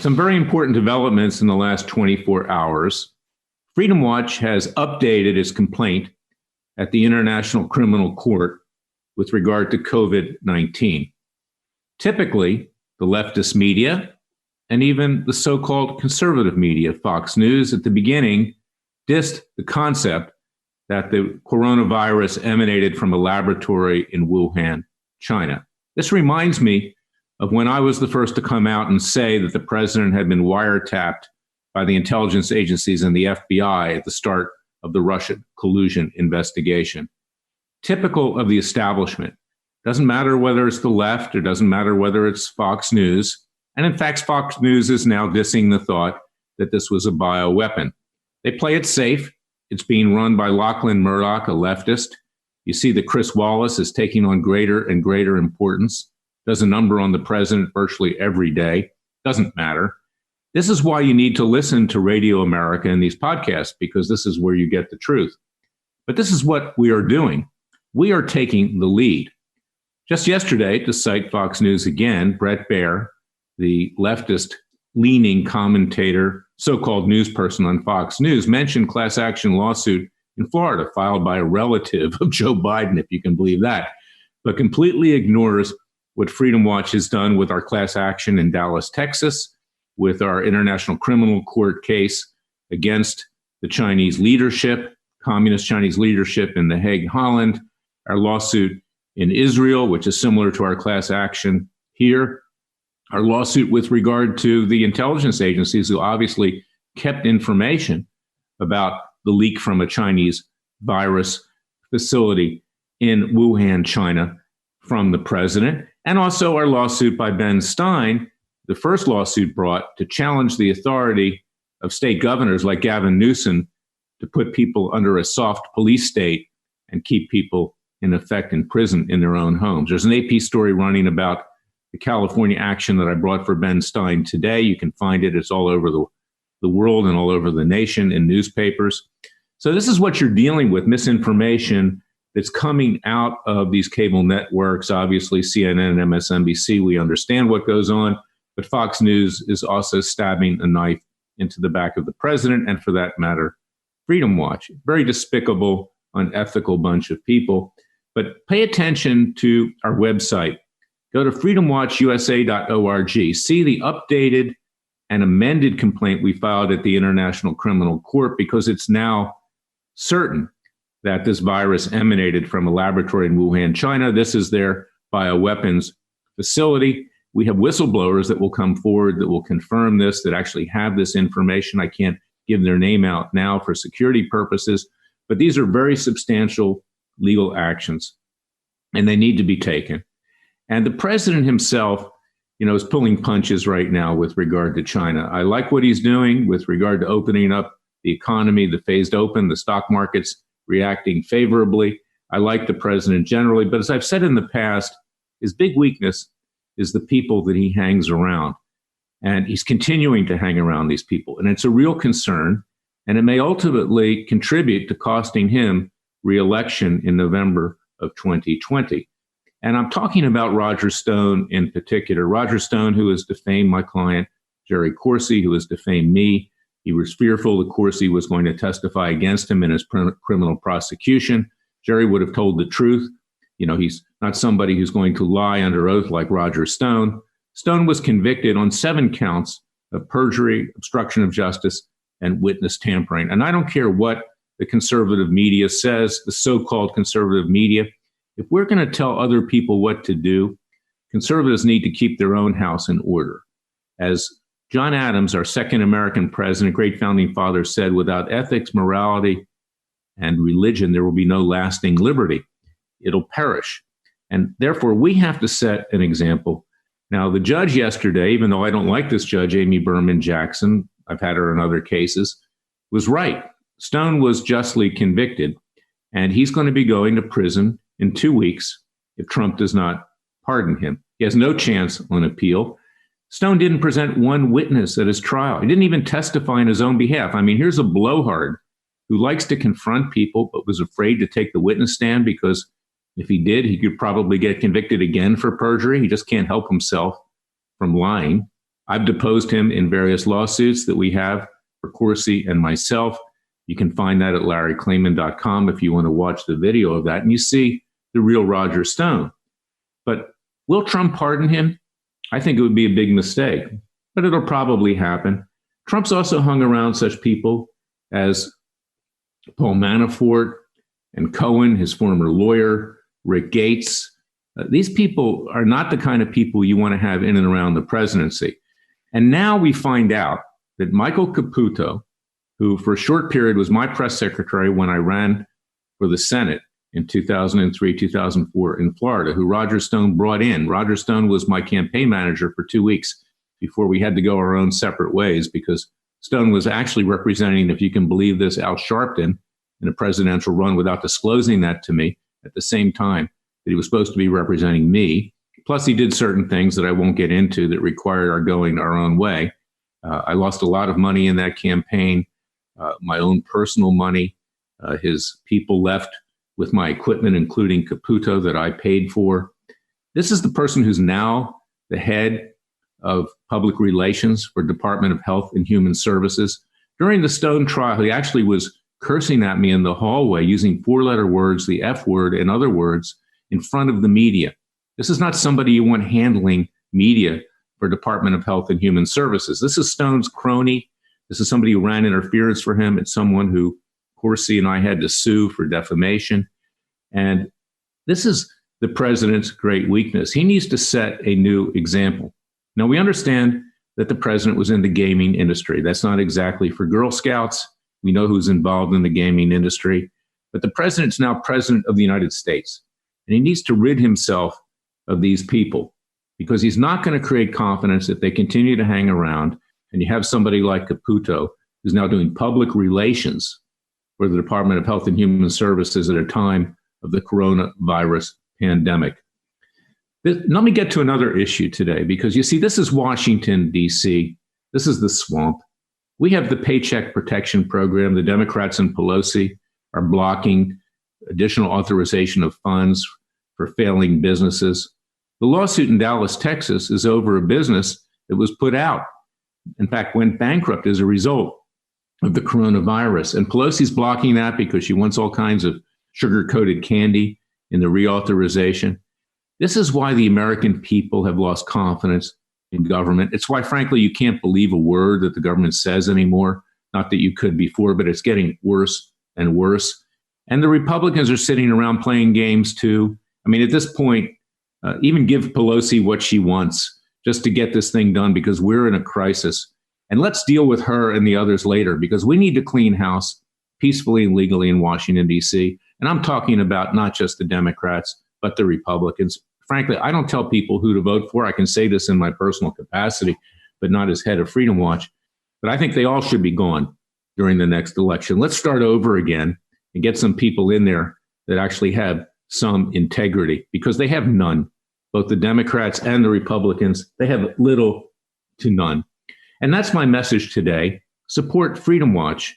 Some very important developments in the last 24 hours. Freedom Watch has updated its complaint at the International Criminal Court with regard to COVID-19. Typically, the leftist media and even the so-called conservative media, Fox News, at the beginning dissed the concept that the coronavirus emanated from a laboratory in Wuhan, China. This reminds me of when I was the first to come out and say that the president had been wiretapped by the intelligence agencies and the FBI at the start of the Russian collusion investigation. Typical of the establishment. Doesn't matter whether it's the left, or doesn't matter whether it's Fox News. And in fact, Fox News is now dissing the thought that this was a bioweapon. They play it safe. It's being run by Lachlan Murdoch, a leftist. You see that Chris Wallace is taking on greater and greater importance. Does a number on the president virtually every day. Doesn't matter. This is why you need to listen to Radio America and these podcasts, because this is where you get the truth. But this is what we are doing. We are taking the lead. Just yesterday, to cite Fox News again, Bret Baier, the leftist-leaning commentator, so-called news person on Fox News, mentioned class action lawsuit in Florida filed by a relative of Joe Biden, if you can believe that, but completely ignores what Freedom Watch has done with our class action in Dallas, Texas, with our International Criminal Court case against the Chinese leadership, communist Chinese leadership in The Hague, Holland, our lawsuit in Israel, which is similar to our class action here, our lawsuit with regard to the intelligence agencies who obviously kept information about the leak from a Chinese virus facility in Wuhan, China, from the president, and also our lawsuit by Ben Stein, the first lawsuit brought to challenge the authority of state governors like Gavin Newsom to put people under a soft police state and keep people in effect in prison in their own homes. There's an AP story running about the California action that I brought for Ben Stein today. You can find it. It's all over the world and all over the nation in newspapers. So this is what you're dealing with, misinformation that's coming out of these cable networks. Obviously, CNN and MSNBC, we understand what goes on, but Fox News is also stabbing a knife into the back of the president, and for that matter, Freedom Watch. Very despicable, unethical bunch of people. But pay attention to our website. Go to freedomwatchusa.org. See the updated and amended complaint we filed at the International Criminal Court, because it's now certain that this virus emanated from a laboratory in Wuhan, China. This is their bioweapons facility. We have whistleblowers that will come forward that will confirm this, that actually have this information. I can't give their name out now for security purposes, but these are very substantial legal actions, and they need to be taken. And the president himself, is pulling punches right now with regard to China. I like what he's doing with regard to opening up the economy, the phased open, the stock markets reacting favorably. I like the president generally, but as I've said in the past, his big weakness is the people that he hangs around. And he's continuing to hang around these people. And it's a real concern, and it may ultimately contribute to costing him re-election in November of 2020. And I'm talking about Roger Stone in particular. Roger Stone, who has defamed my client, Jerry Corsi, who has defamed me. He was fearful that Corsi was going to testify against him in his criminal prosecution. Jerry would have told the truth. He's not somebody who's going to lie under oath like Roger Stone. Stone was convicted on 7 counts of perjury, obstruction of justice, and witness tampering. And I don't care what the conservative media says, the so-called conservative media. If we're going to tell other people what to do, conservatives need to keep their own house in order. As John Adams, our second American president, great founding father, said, without ethics, morality, and religion, there will be no lasting liberty. It'll perish. And therefore, we have to set an example. Now, the judge yesterday, even though I don't like this judge, Amy Berman Jackson, I've had her in other cases, was right. Stone was justly convicted, and he's going to be going to prison in 2 weeks if Trump does not pardon him. He has no chance on appeal. Stone didn't present one witness at his trial. He didn't even testify on his own behalf. I mean, here's a blowhard who likes to confront people but was afraid to take the witness stand because if he did, he could probably get convicted again for perjury. He just can't help himself from lying. I've deposed him in various lawsuits that we have for Corsi and myself. You can find that at larryclayman.com if you want to watch the video of that, and you see the real Roger Stone. But will Trump pardon him? I think it would be a big mistake, but it'll probably happen. Trump's also hung around such people as Paul Manafort and Cohen, his former lawyer, Rick Gates. These people are not the kind of people you want to have in and around the presidency. And now we find out that Michael Caputo, who for a short period was my press secretary when I ran for the Senate in 2003, 2004 in Florida, who Roger Stone brought in. Roger Stone was my campaign manager for 2 weeks before we had to go our own separate ways, because Stone was actually representing, if you can believe this, Al Sharpton in a presidential run without disclosing that to me at the same time that he was supposed to be representing me. Plus, he did certain things that I won't get into that required our going our own way. I lost a lot of money in that campaign, my own personal money. His people left with my equipment, including Caputo, that I paid for. This is the person who's now the head of public relations for Department of Health and Human Services. During the Stone trial, he actually was cursing at me in the hallway using four-letter words, the F word and other words, in front of the media. This is not somebody you want handling media for Department of Health and Human Services. This is Stone's crony. This is somebody who ran interference for him. It's someone who Corsi and I had to sue for defamation. And this is the president's great weakness. He needs to set a new example. Now, we understand that the president was in the gaming industry. That's not exactly for Girl Scouts. We know who's involved in the gaming industry. But the president's now president of the United States. And he needs to rid himself of these people, because he's not going to create confidence if they continue to hang around. And you have somebody like Caputo, who's now doing public relations for the Department of Health and Human Services at a time of the coronavirus pandemic. Let me get to another issue today, because you see, this is Washington, D.C. This is the swamp. We have the Paycheck Protection Program. The Democrats and Pelosi are blocking additional authorization of funds for failing businesses. The lawsuit in Dallas, Texas is over a business that was put out, in fact, went bankrupt as a result of the coronavirus. And Pelosi's blocking that because she wants all kinds of sugar-coated candy in the reauthorization. This is why the American people have lost confidence in government. It's why, frankly, you can't believe a word that the government says anymore. Not that you could before, but it's getting worse and worse. And the Republicans are sitting around playing games too. I mean, at this point, even give Pelosi what she wants just to get this thing done, because we're in a crisis. And let's deal with her and the others later, because we need to clean house peacefully and legally in Washington, D.C. And I'm talking about not just the Democrats, but the Republicans. Frankly, I don't tell people who to vote for. I can say this in my personal capacity, but not as head of Freedom Watch. But I think they all should be gone during the next election. Let's start over again and get some people in there that actually have some integrity, because they have none. Both the Democrats and the Republicans, they have little to none. And that's my message today. Support Freedom Watch,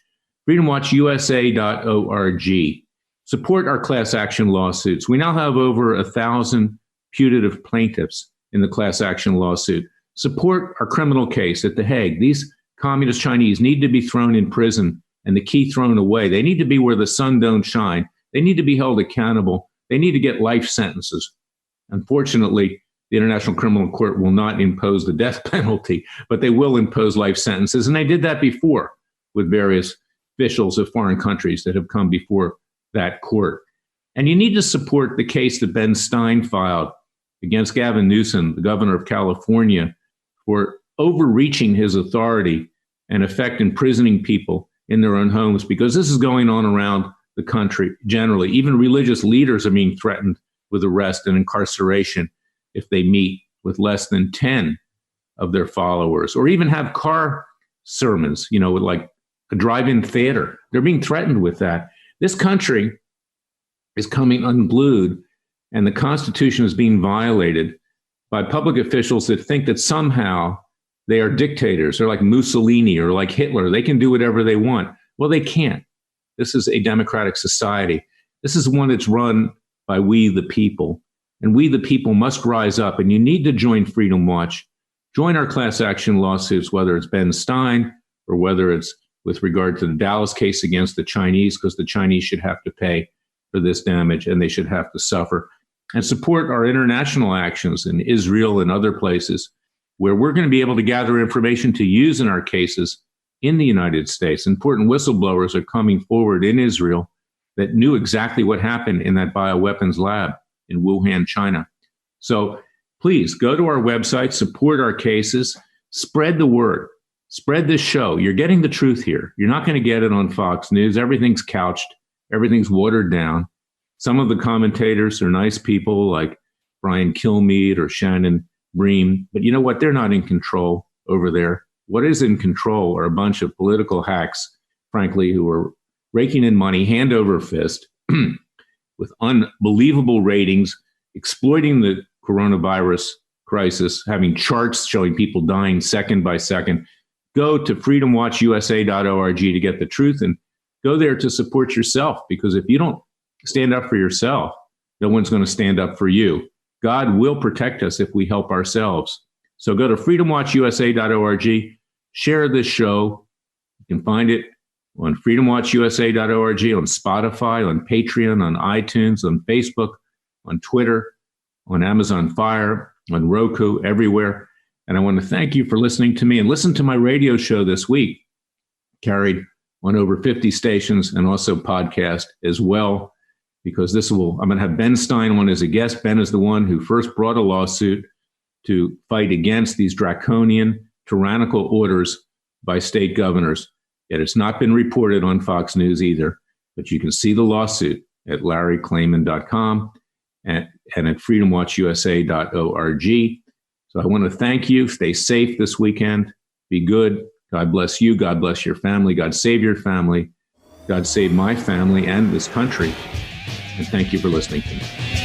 freedomwatchusa.org. Support our class action lawsuits. We now have over 1,000 putative plaintiffs in the class action lawsuit. Support our criminal case at The Hague. These communist Chinese need to be thrown in prison and the key thrown away. They need to be where the sun don't shine. They need to be held accountable. They need to get life sentences. Unfortunately, the International Criminal Court will not impose the death penalty, but they will impose life sentences. And they did that before with various officials of foreign countries that have come before that court. And you need to support the case that Ben Stein filed against Gavin Newsom, the governor of California, for overreaching his authority and effect imprisoning people in their own homes, because this is going on around the country generally. Even religious leaders are being threatened with arrest and incarceration if they meet with less than 10 of their followers, or even have car sermons, with like a drive-in theater. They're being threatened with that. This country is coming unglued, and the Constitution is being violated by public officials that think that somehow they are dictators. They're like Mussolini or like Hitler. They can do whatever they want. Well, they can't. This is a democratic society. This is one that's run by we the people. And we the people must rise up. And you need to join Freedom Watch. join our class action lawsuits, whether it's Ben Stein or whether it's with regard to the Dallas case against the Chinese, because the Chinese should have to pay for this damage and they should have to suffer. And support our international actions in Israel and other places where we're going to be able to gather information to use in our cases in the United States. Important whistleblowers are coming forward in Israel that knew exactly what happened in that bioweapons lab in Wuhan, China. So please go to our website, support our cases, spread the word, spread this show. You're getting the truth here. You're not going to get it on Fox News. Everything's couched. Everything's watered down. Some of the commentators are nice people like Brian Kilmeade or Shannon Bream, but you know what? They're not in control over there. What is in control are a bunch of political hacks, frankly, who are raking in money hand over fist with unbelievable ratings, exploiting the coronavirus crisis, having charts showing people dying second by second. Go to freedomwatchusa.org to get the truth and go there to support yourself, because if you don't stand up for yourself, no one's going to stand up for you. God will protect us if we help ourselves. So go to freedomwatchusa.org, share this show. You can find it on freedomwatchusa.org, on Spotify, on Patreon, on iTunes, on Facebook, on Twitter, on Amazon Fire, on Roku, everywhere. And I want to thank you for listening to me, and listen to my radio show this week, carried on over 50 stations and also podcast as well, because I'm going to have Ben Stein on as a guest. Ben is the one who first brought a lawsuit to fight against these draconian, tyrannical orders by state governors. Yet it's not been reported on Fox News either, but you can see the lawsuit at larryklayman.com and at freedomwatchusa.org. So I want to thank you. Stay safe this weekend. Be good. God bless you. God bless your family. God save your family. God save my family and this country. And thank you for listening to me.